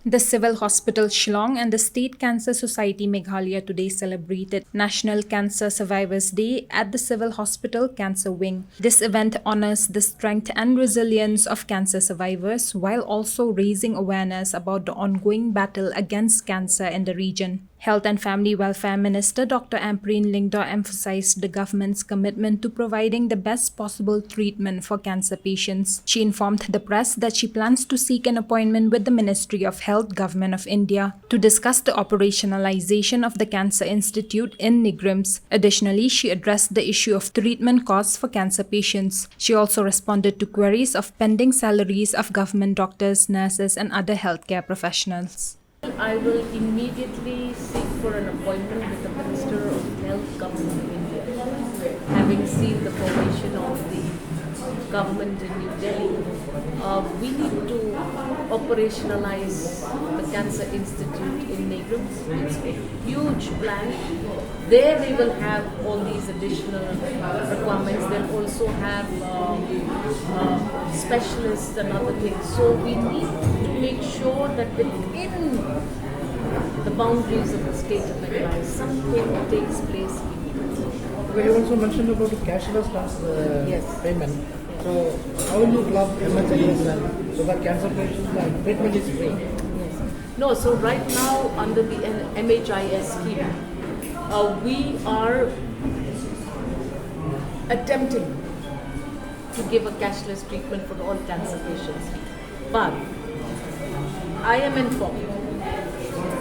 The Civil Hospital Shillong and the State Cancer Society Meghalaya today celebrated National Cancer Survivors Day at the Civil Hospital Cancer Wing. This event honors the strength and resilience of cancer survivors while also raising awareness about the ongoing battle against cancer in the region. Health and Family Welfare Minister Dr. Ampreen Lingdor emphasized the government's commitment to providing the best possible treatment for cancer patients. She informed the press that she plans to seek an appointment with the Ministry of Health, Government of India, to discuss the operationalization of the Cancer Institute in Nigrims. Additionally, she addressed the issue of treatment costs for cancer patients. She also responded to queries of pending salaries of government doctors, nurses, and other healthcare professionals. I will immediately seek for an appointment with the Minister of Health, Government of India. Having seen the formation of the government in New Delhi, we need to operationalize the Cancer Institute in Negram. It's a huge plan. There we will have all these additional requirements. They'll also have specialists and other things. So we need to make sure that within the boundaries of the state of Meghalaya, something takes place immediately. Well, you also mentioned about the cashless Yes. payment. So, how will you club MHIS so that cancer patients treatment is free? Yes. No, so right now under the MHIS scheme, we are attempting to give a cashless treatment for all cancer patients. But I am informed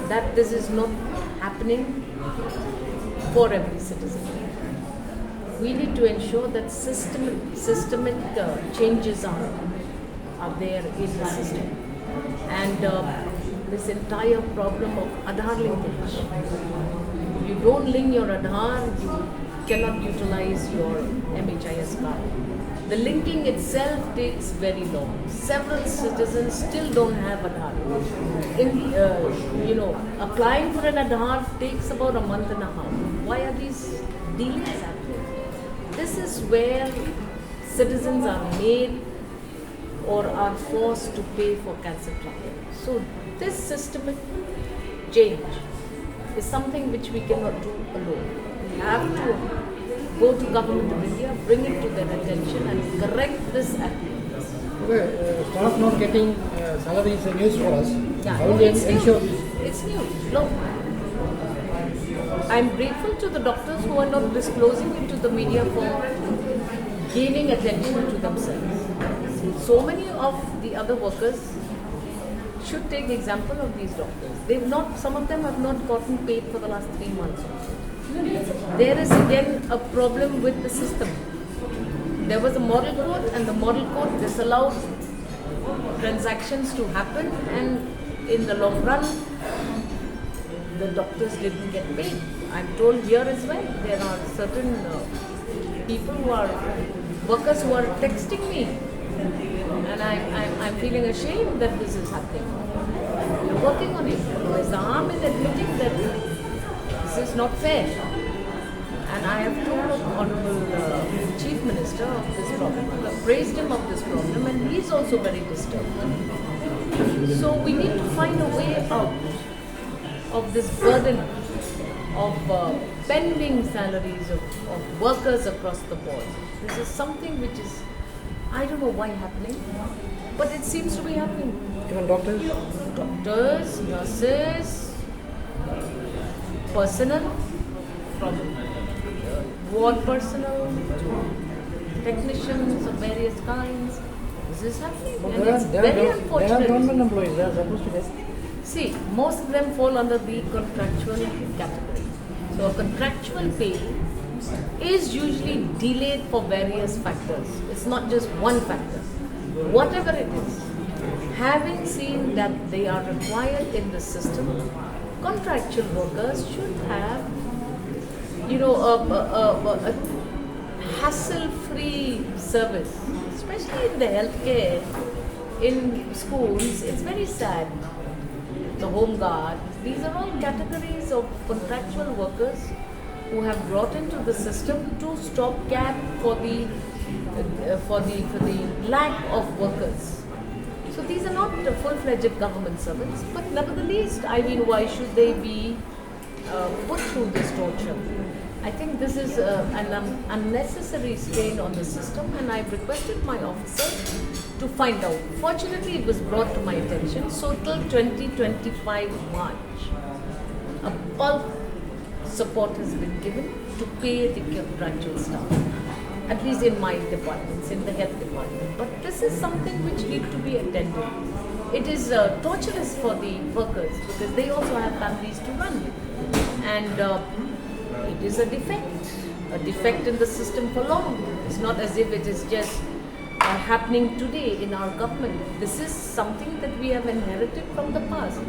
that this is not happening for every citizen. We need to ensure that systemic changes are there in the system. And this entire problem of Aadhaar linkage. If you don't link your Aadhaar, you cannot utilize your MHIS card. The linking itself takes very long. Several citizens still don't have Aadhaar. Applying for an Aadhaar takes about a month and a half. Why are these delays happening? This is where citizens are made or are forced to pay for cancer treatment. So this systemic change is something which we cannot do alone. We have to go to Government of India, bring it to their attention and correct this act. Okay, staff not getting salary is a news for us. Yeah, How will they it's ensure? new. It's new. No. I'm grateful to the doctors who are not disclosing it to the media for gaining attention to themselves. So many of the other workers should take example of these doctors. Some of them have not gotten paid for the last 3 months. There is again a problem with the system. There was a model code and the model code disallowed transactions to happen, and in the long run the doctors didn't get paid. I'm told here as well there are certain people who are workers who are texting me, and I'm feeling ashamed that this is happening. We're working on it. There's the harm in admitting that this is not fair. And I have told the Honorable Chief Minister of this problem. I have praised him of this problem, and he's also very disturbed. So we need to find a way out of this burden of pending salaries of workers across the board. This is something which is, I don't know why happening, but it seems to be happening. Even doctors? Doctors, nurses, personnel, from ward personnel to technicians of various kinds. This is happening, But and it's there very are unfortunate. government employees, they are supposed to get. See, most of them fall under the contractual category. So a contractual pay is usually delayed for various factors. It's not just one factor. Whatever it is, having seen that they are required in the system, contractual workers should have, a hassle-free service, especially in the healthcare, in schools. It's very sad. The home guard, these are all categories of contractual workers who have brought into the system to stopgap for the lack of workers. So these are not full-fledged government servants, but nevertheless, I mean, why should they be put through this torture? I think this is an unnecessary strain on the system, and I've requested my officers to find out. Fortunately, it was brought to my attention. So till 2025 March, a bulk support has been given to pay the graduate staff, at least in my departments, in the health department. But this is something which needs to be attended. It is torturous for the workers because they also have families to run, and it is a defect in the system for long. It's not as if it is just happening today in our government. This is something that we have inherited from the past,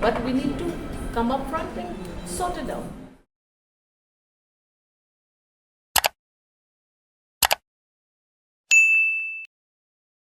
but we need to come up front and sort it out.